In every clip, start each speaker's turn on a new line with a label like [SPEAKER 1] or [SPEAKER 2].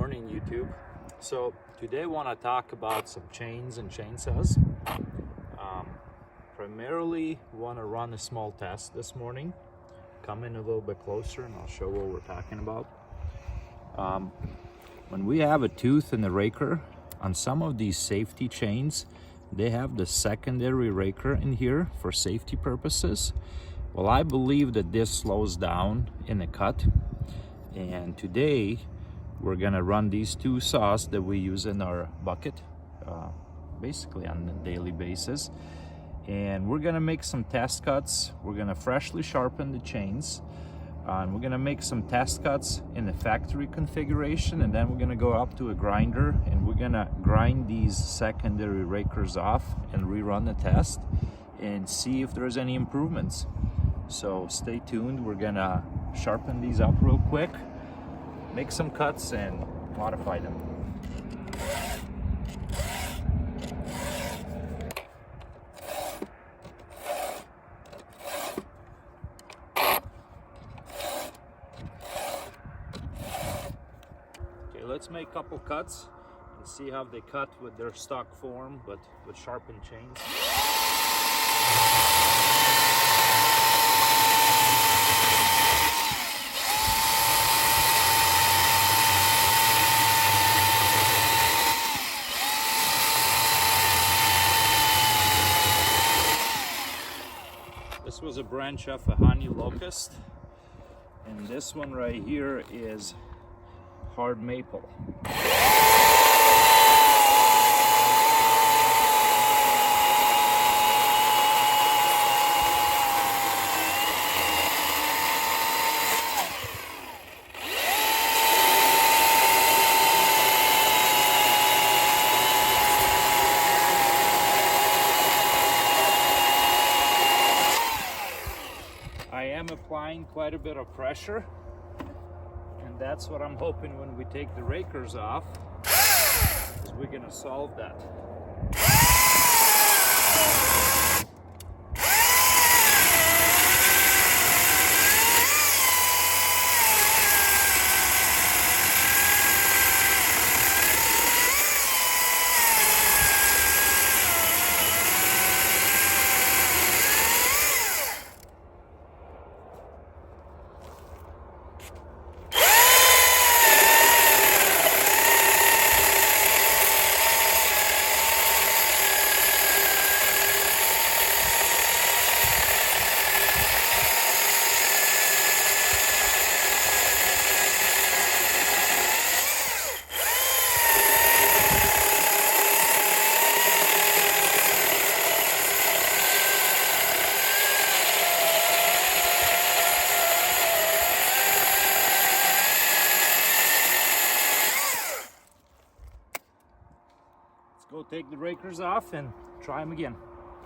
[SPEAKER 1] morning, YouTube. So today I want to talk about some chains and chainsaws. Primarily want to run a small test this morning. Come in a little bit closer and I'll show what we're talking about. When we have a tooth in the raker, on some of these safety chains, they have the secondary raker in here for safety purposes. Well, I believe that this slows down in the cut. And today we're gonna run these two saws that we use in our bucket, basically on a daily basis. And we're gonna make some test cuts. We're gonna freshly sharpen the chains. And we're gonna make some test cuts in the factory configuration, and then we're gonna go up to a grinder and we're gonna grind these secondary rakers off and rerun the test and see if there's any improvements. So stay tuned. We're gonna sharpen these up real quick, make some cuts and modify them. Okay, let's make a couple cuts and see how they cut with their stock form, but with sharpened chains. This was a branch of a honey locust, and this one right here is hard maple. I am applying quite a bit of pressure, and that's what I'm hoping when we take the rakers off, is we're gonna solve that. Go take the rakers off and try them again.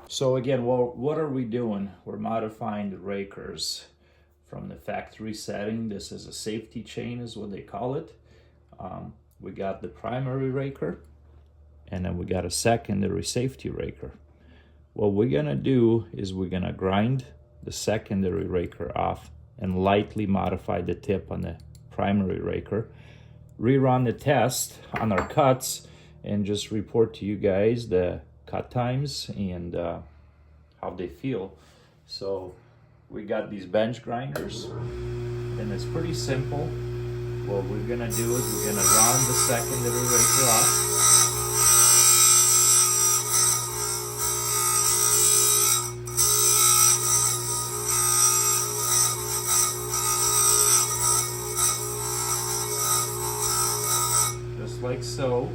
[SPEAKER 1] So again, well, what are we doing? We're modifying the rakers from the factory setting. This is a safety chain is what they call it. We got the primary raker, and then we got a secondary safety raker. What we're gonna do is we're gonna grind the secondary raker off and lightly modify the tip on the primary raker, rerun the test on our cuts, and just report to you guys the cut times and how they feel. So we got these bench grinders, and it's pretty simple. What we're gonna do is we're gonna round the secondary raker off. Just like so.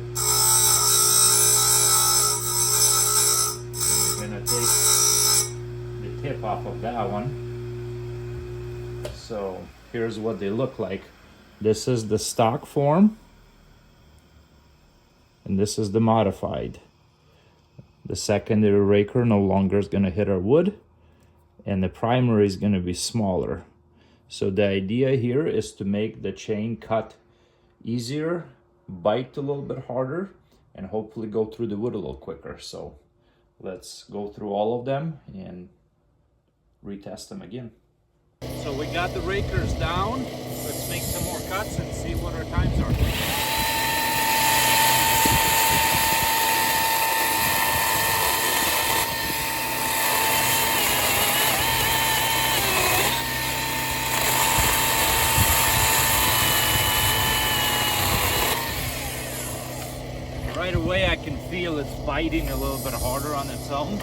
[SPEAKER 1] Take the tip off of that one. So here's what they look like. This is the stock form, and this is the modified. The secondary raker no longer is going to hit our wood, and the primary is going to be smaller. So the idea here is to make the chain cut easier, bite a little bit harder, and hopefully go through the wood a little quicker. So let's go through all of them and retest them again. So we got the rakers down. Let's make some more cuts and see what our times are. right away I can feel it's biting a little bit harder on its own.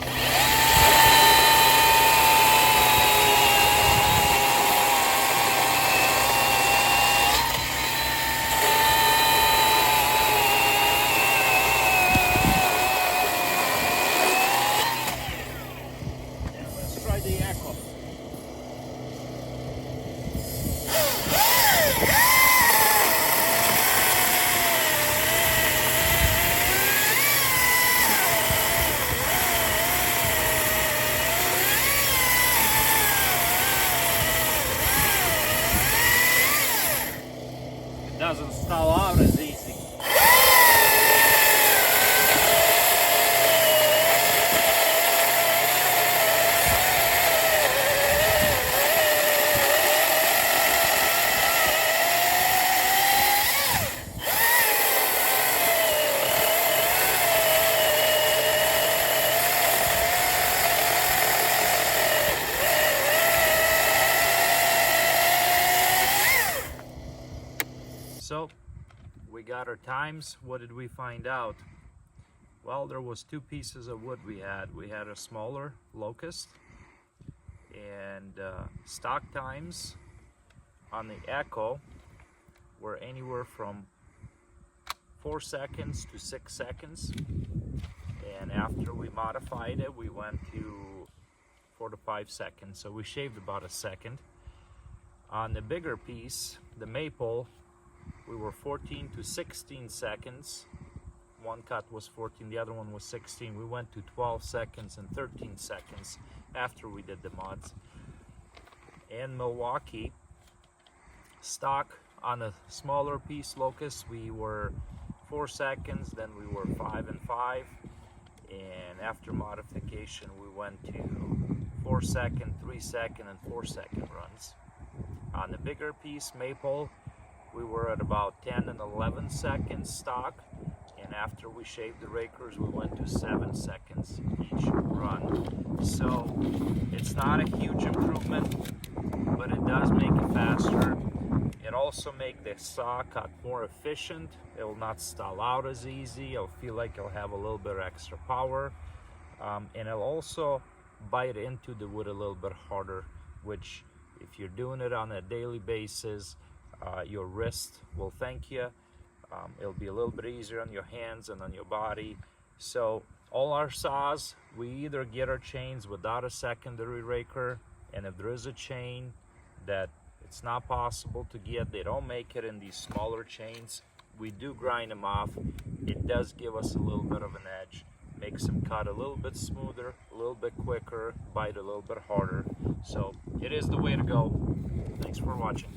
[SPEAKER 1] Let's try the echo. Doesn't stall out as easy. So we got our times. What did we find out? Well, there was two pieces of wood we had. We had a smaller locust, and stock times on the Echo were anywhere from 4 seconds to 6 seconds. And after we modified it, we went to 4 to 5 seconds. So we shaved about a second. On the bigger piece, the maple, we were 14 to 16 seconds. One cut was 14, the other one was 16. We went to 12 seconds and 13 seconds after we did the mods. And Milwaukee, stock on a smaller piece locust, we were 4 seconds, then we were 5 and 5. And after modification, we went to 4 second, 3 second, and 4 second runs. On the bigger piece, maple, we were at about 10 and 11 seconds stock, and after we shaved the rakers, we went to 7 seconds each run. So it's not a huge improvement, but it does make it faster. It also makes the saw cut more efficient. It will not stall out as easy. It'll feel like it'll have a little bit of extra power, and it'll also bite into the wood a little bit harder, which if you're doing it on a daily basis, your wrist will thank you. It'll be a little bit easier on your hands and on your body. So all our saws, we either get our chains without a secondary raker, and if there is a chain that it's not possible to get, they don't make it in these smaller chains, we do grind them off. It does give us a little bit of an edge, makes them cut a little bit smoother, a little bit quicker, bite a little bit harder. So it is the way to go. Thanks for watching.